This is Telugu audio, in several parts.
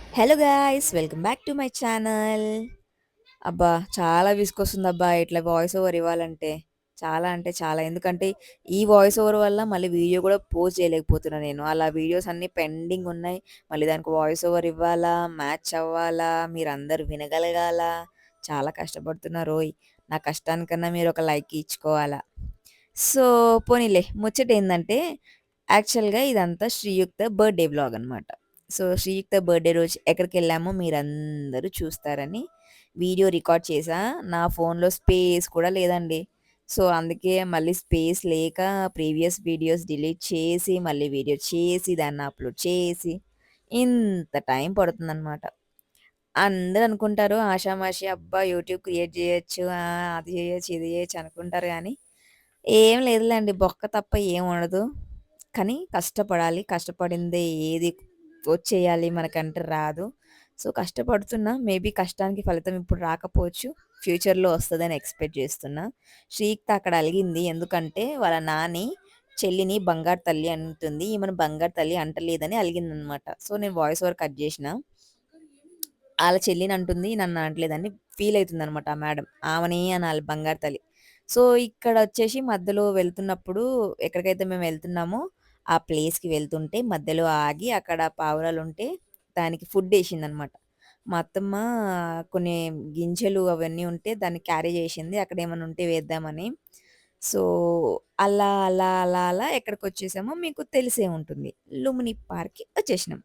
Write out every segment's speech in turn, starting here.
Hello guys welcome back to my channel. అబ్బా చాలా విసుకొస్తుందబ్బా ఇట్లా వాయిస్ ఓవర్ ఇవ్వాలంటే. చాలా అంటే చాలా. ఎందుకంటే ఈ వాయిస్ ఓవర్ వల్ల మళ్ళీ వీడియో కూడా పోస్ట్ చేయలేకపోతున్నా నేను. అలా వీడియోస్ అన్నీ పెండింగ్ ఉన్నాయి. మళ్ళీ దానికి వాయిస్ ఓవర్ ఇవ్వాలా, మ్యాచ్ అవ్వాలా, మీరందరూ వినగలగాల. చాలా కష్టపడుతున్నారోయ్. నా కష్టానికన్నా మీరు ఒక లైక్ ఇచ్చుకోవాలా. సో, పోనీలే ముచ్చటేందంటే, యాక్చువల్‌గా ఇదంతా శ్రీయుక్త బర్త్‌డే వ్లాగ్ అనమాట. సో, శ్రీయుక్త బర్త్‌డే రోజు ఎక్కడికెళ్ళామో మీరందరూ చూస్తారని వీడియో రికార్డ్ చేశా. నా ఫోన్‌లో స్పేస్ కూడా లేదండి. సో, అందుకే మళ్ళీ స్పేస్ లేక ప్రీవియస్ వీడియోస్ డిలీట్ చేసి, మళ్ళీ వీడియో చేసి, దాన్ని అప్‌లోడ్ చేసి, ఇంత టైం పడుతుందనమాట. అందరూ అనుకుంటారు ఆషామాషి అబ్బా! యూట్యూబ్ క్రియేట్ జేయొచ్చు. అది జేయొచ్చు, ఇది జేయొచ్చు అనుకుంటారు గానీ, ఏం లేదులేండి. బొక్క తప్ప ఏం ఉండదు. కానీ కష్టపడాలి. కష్టపడిందే ఏది వచ్చేయాలి మనకంటే రాదు. సో, కష్టపడుతున్నా. మేబీ కష్టానికి ఫలితం ఇప్పుడు రాకపోవచ్చు. ఫ్యూచర్‌లో వస్తదని ఎక్స్‌పెక్ట్ జేస్తున్నా. శ్రీక్త అక్కడ అలిగింది. ఎందుకంటే వాళ్ళ నాని చెల్లిని బంగారు తల్లి అంటుంది. ఈమెను బంగారు తల్లి అంటలేదని అలిగిందనమాట. సో, నేను వాయిస్ ఓవర్ కట్ జేషినా. ఆళ్ళ చెల్లినంటుంది. నన్ను అనట్లేదని ఫీల్ అయితుందనమాట ఆ మేడం. ఆమెనే అనాలి బంగారు తల్లి. సో, ఇక్కడొచ్చేసి మధ్యలో వెళ్తున్నప్పుడు ఎక్కడికైతే మేము వెళ్తున్నామో, ఆ ప్లేస్‌కి వెళ్తుంటే మధ్యలో ఆగి అక్కడ పావురాలుంటే దానికి ఫుడ్డేసిందనమాట. మా అత్తమ్మ కొన్ని గింజలు అవన్నీ ఉంటే దాన్ని క్యారీ చేసింది. అక్కడేమన్నా ఉంటే వేద్దామని. సో, అలా ఎక్కడికొచ్చేసామో మీకు తెలిసే ఉంటుంది. లుంబిని పార్క్‌కి వచ్చేసినాం.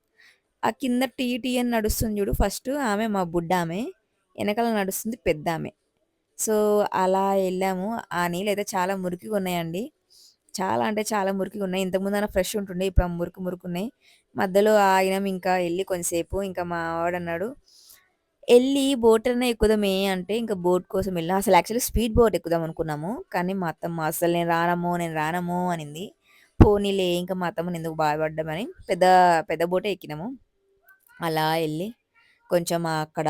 ఆ కింద టీ టీ అని నడుస్తుంది జూడు ఫస్టు ఆమె మా బుడ్డామె. ఎనకాల నడుస్తుంది పెద్దామె. సో, అలా ఎళ్ళాము. ఆ నీళ్ళైతే చాలా మురికిగున్నాయండి. చాలా అంటే చాలా మురికిగున్నాయి. ఇంతకుముందన ఫ్రెష్ ఉంటుండే. ఇప్పుడు ఆ మురికి మురికున్నాయి. మధ్యలో ఆగినాం ఇంకా ఎళ్లి కొంసేపు. ఇంకా మా వాడన్నాడు, "ఎళ్లి బోటన్నా ఎక్కుదామే" అంటే ఇంక బోట్ కోసం ఎళ్ళాం. అసలు యాక్చువల్లీ స్పీడ్ బోట్ ఎక్కుదాం అనుకున్నాము. కానీ మా అత్తమ్మ "అస్సలు నేను రానమ్మో" అనింది. పోనీలే ఇంక మా అత్తమ్మని ఎందుకు బాధపడ్డమని పెద్ద పెద్ద బోటే ఎక్కినాము. అలా ఎళ్లి కొంచెం అక్కడ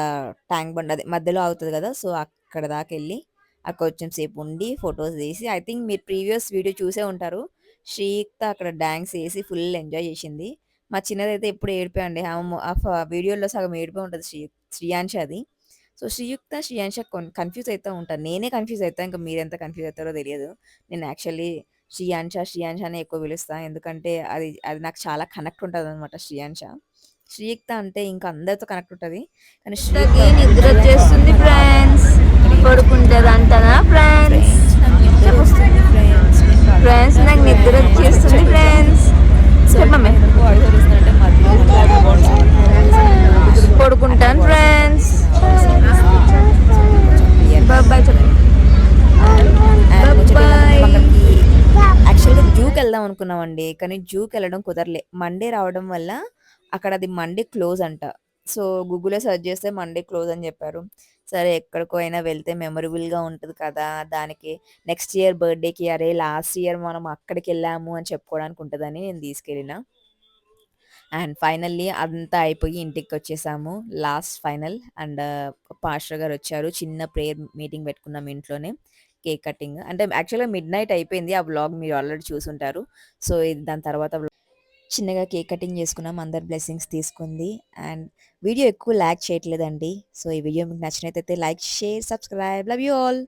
ట్యాంక్ బండ్ అదే మధ్యలో ఆగుతది గదా! సో, అక్కడ దాకెళ్ళి అక్కడ కొంచెం సేపు ఉండి ఫోటోస్ తీసి ఐ థింక్ మీరు ప్రీవియస్ వీడియో చూసే ఉంటారు. శ్రీయుక్త అక్కడ డాన్స్ ఏసి ఫుల్ ఎంజాయ్ జేసింది. మా చిన్నదైతే ఎప్పుడు ఏడిపే అండి. ఆమె వీడియోలో సగం ఏడిపే ఉంటది శ్రియాన్షది. సో, శ్రియాన్ష కన్‌ఫ్యూజ్ అయితా ఉంటా. నేనే కన్‌ఫ్యూజ్ అయితా. ఇంక మీరెంత కన్‌ఫ్యూజ్ అయితారో తెలియదు. నేను యాక్చువల్లీ శ్రియాన్ష అనే ఎక్కువ పిలుస్తా. ఎందుకంటే అది అది నాకు చాలా కనెక్ట్ ఉంటదనమాట శ్రియాన్ష. శ్రీయుక్త అంటే ఇంక అందరితో కనెక్ట్ ఉంటది. కానీ శ్రీయుక్త కి ఒక్కటే నిద్ర శ్రీయాన్ష వచ్చేస్తుంది ఒక్కటే ఫ్రెండ్స్. ఇక్కడ ఏమొస్తుందంటే పడుకుంటదంటనా ఫ్రెండ్స్? ఫ్రెండ్స్ నాకు నిద్ర వస్తుంది ఫ్రెండ్స్. నేను ఫ్రెండ్స్ పడుకుంటాను నాకు నిద్ర ఫ్రెండ్స్ అని వచ్చేస్తుంది చెప్పేసా. ఫ్రెండ్స్. సో, ఇక్కడ చెప్పమ్మే. ఎందుకు వాయిస్ ఓవర్ ఇస్తున్నానంటే మధ్యలో నాకు బ్యాక్‌గ్రౌండ్ సౌండ్ పడుకుంటాను వాయిస్ ఓవర్ కట్ ఫ్రెండ్స్. చేసి నా వాయిస్ ఓవర్ ఇస్తా. సో, మీకు కొంచెం క్లియర్‌గా బాయ్ చెప్పు. అర్థమైతదని. అండ్ ముచ్చటేందంటే మేము బాయ్. అక్కడికి యాక్చువల్‌గా జూకెళ్దాం అనుకున్నామండి. కానీ జూకెళ్ళడం కుదరలే. మండే రావడం వల్ల అక్కడ అది మండే క్లోజ్ అంట. సో, గూగుల్‌లో సెర్చ్ చేస్తే మండే క్లోజ్ అని చెప్పారు. సరే ఎక్కడికో అయినా వెళ్తే మెమరబుల్‌గా ఉంటది కదా! దానికి నెక్స్ట్ ఇయర్ బర్త్‌డేకి అరే! లాస్ట్ ఇయర్ మనం అక్కడికెళ్ళాము అని చెప్పుకోవడానికి ఉంటదని నేను తీసుకెళ్ళిన. అండ్ ఫైనల్లీ అంతా అయిపోయి ఇంటికొచ్చేసాము. లాస్ట్ ఫైనల్ అండ్ పాస్టర్ గారొచ్చారు. చిన్న ప్రేయర్ మీటింగ్ పెట్టుకున్నాం ఇంట్లోనే. కేక్ కటింగ్ అంటే యాక్చువల్‌గా మిడ్‌నైట్ అయిపోయింది. ఆ వ్లాగ్ మీరు ఆల్రెడీ చూసుంటారు. సో, ఇది దాని తర్వాత చిన్నగా కేక్ కటింగ్ చేసుకున్నాం. అందరి బ్లెస్సింగ్స్ తీసుకుంది. అండ్ వీడియో ఎక్కువ లాగ్ చేయట్లేదండి. సో, ఈ వీడియో మీకు నచ్చినట్టయితే like, share, subscribe. Love you all.